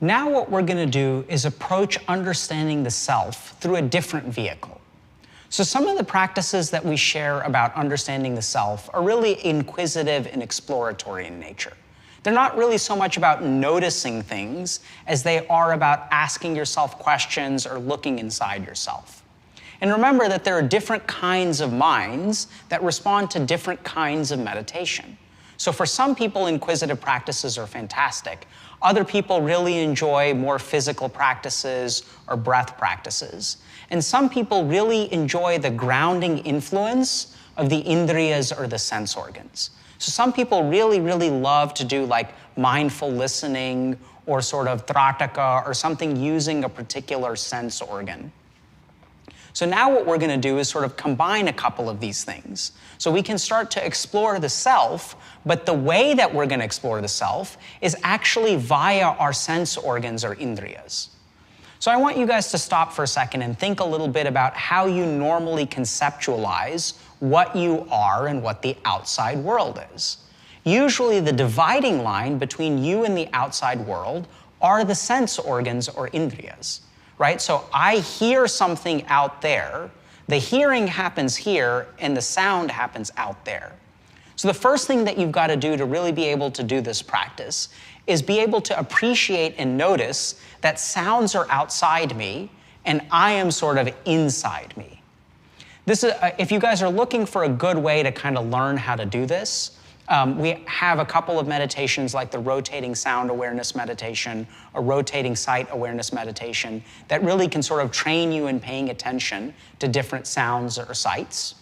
Now what we're going to do is approach understanding the self through a different vehicle. So some of the practices that we share about understanding the self are really inquisitive and exploratory in nature. They're not really so much about noticing things as they are about asking yourself questions or looking inside yourself. And remember that there are different kinds of minds that respond to different kinds of meditation. So for some people, inquisitive practices are fantastic. Other people really enjoy more physical practices or breath practices. And some people really enjoy the grounding influence of the indriyas or the sense organs. So some people really, really love to do like mindful listening or sort of trataka or something using a particular sense organ. So now what we're going to do is sort of combine a couple of these things. So we can start to explore the self, but the way that we're going to explore the self is actually via our sense organs or indriyas. So I want you guys to stop for a second and think a little bit about how you normally conceptualize what you are and what the outside world is. Usually the dividing line between you and the outside world are the sense organs or indriyas. Right? So I hear something out there, the hearing happens here, and the sound happens out there. So the first thing that you've got to do to really be able to do this practice is be able to appreciate and notice that sounds are outside me and I am sort of inside me. This is, if you guys are looking for a good way to kind of learn how to do this, we have a couple of meditations like the rotating sound awareness meditation or rotating sight awareness meditation that really can sort of train you in paying attention to different sounds or sights.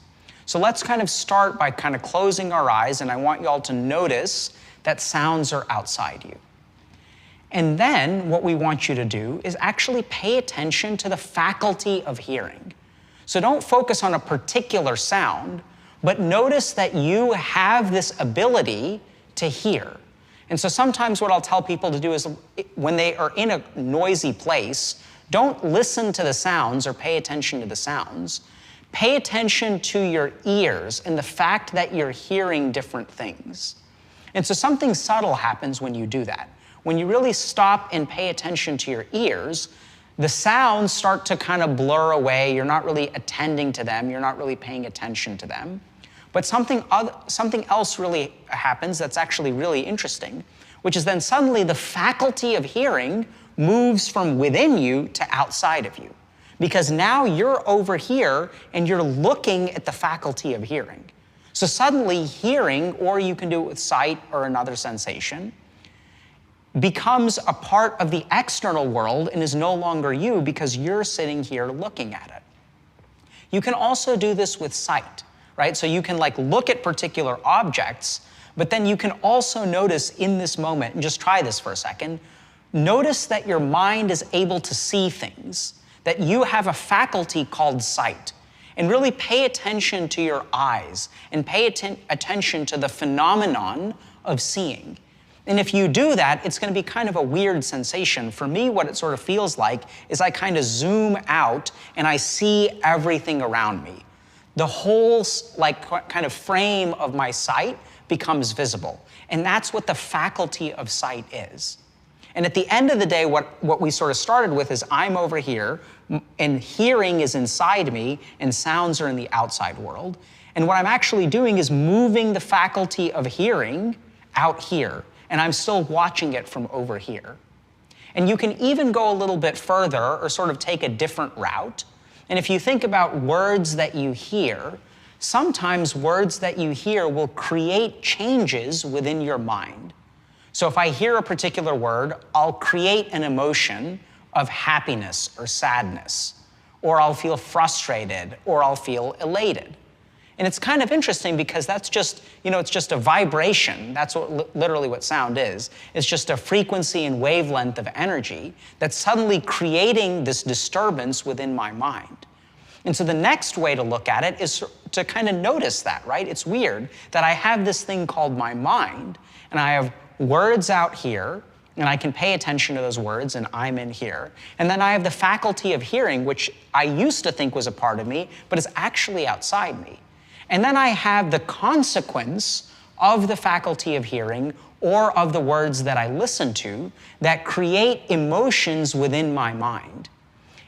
So let's kind of start by kind of closing our eyes, and I want you all to notice that sounds are outside you. And then what we want you to do is actually pay attention to the faculty of hearing. So don't focus on a particular sound, but notice that you have this ability to hear. And so sometimes what I'll tell people to do is when they are in a noisy place, don't listen to the sounds or pay attention to the sounds. Pay attention to your ears and the fact that you're hearing different things. And so something subtle happens when you do that. When you really stop and pay attention to your ears, the sounds start to kind of blur away. You're not really attending to them. You're not really paying attention to them. But something else really happens that's actually really interesting, which is then suddenly the faculty of hearing moves from within you to outside of you. Because now you're over here and you're looking at the faculty of hearing. So suddenly hearing, or you can do it with sight or another sensation, becomes a part of the external world and is no longer you because you're sitting here looking at it. You can also do this with sight. Right? So you can like look at particular objects, but then you can also notice in this moment, and just try this for a second, notice that your mind is able to see things, that you have a faculty called sight, and really pay attention to your eyes and pay attention to the phenomenon of seeing. And if you do that, it's going to be kind of a weird sensation. For me, what it sort of feels like is I kind of zoom out and I see everything around me. The whole like kind of frame of my sight becomes visible. And that's what the faculty of sight is. And at the end of the day, what we sort of started with is I'm over here, and hearing is inside me, and sounds are in the outside world. And what I'm actually doing is moving the faculty of hearing out here, and I'm still watching it from over here. And you can even go a little bit further or sort of take a different route. And if you think about words that you hear, sometimes words that you hear will create changes within your mind. So if I hear a particular word, I'll create an emotion of happiness or sadness, or I'll feel frustrated, or I'll feel elated. And it's kind of interesting because that's just, it's just a vibration. That's literally what sound is. It's just a frequency and wavelength of energy that's suddenly creating this disturbance within my mind. And so the next way to look at it is to kind of notice that, right? It's weird that I have this thing called my mind, and I have words out here, and I can pay attention to those words, and I'm in here. And then I have the faculty of hearing, which I used to think was a part of me, but is actually outside me. And then I have the consequence of the faculty of hearing or of the words that I listen to that create emotions within my mind.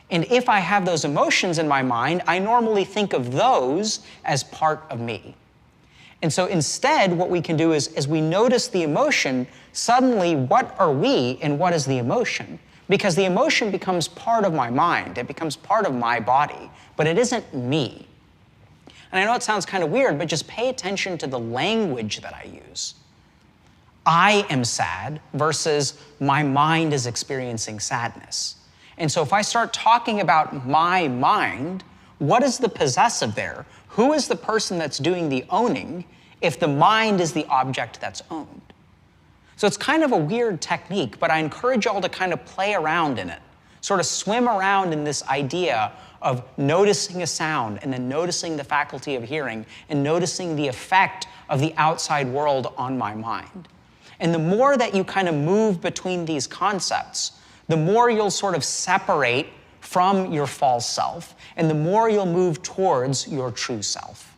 And if I have those emotions in my mind, I normally think of those as part of me. And so instead, what we can do is, as we notice the emotion, suddenly what are we and what is the emotion? Because the emotion becomes part of my mind, it becomes part of my body, but it isn't me. And I know it sounds kind of weird, but just pay attention to the language that I use. I am sad versus my mind is experiencing sadness. And so if I start talking about my mind, what is the possessive there? Who is the person that's doing the owning if the mind is the object that's owned? So it's kind of a weird technique, but I encourage y'all to kind of play around in it, sort of swim around in this idea of noticing a sound and then noticing the faculty of hearing and noticing the effect of the outside world on my mind. And the more that you kind of move between these concepts, the more you'll sort of separate from your false self, and the more you'll move towards your true self.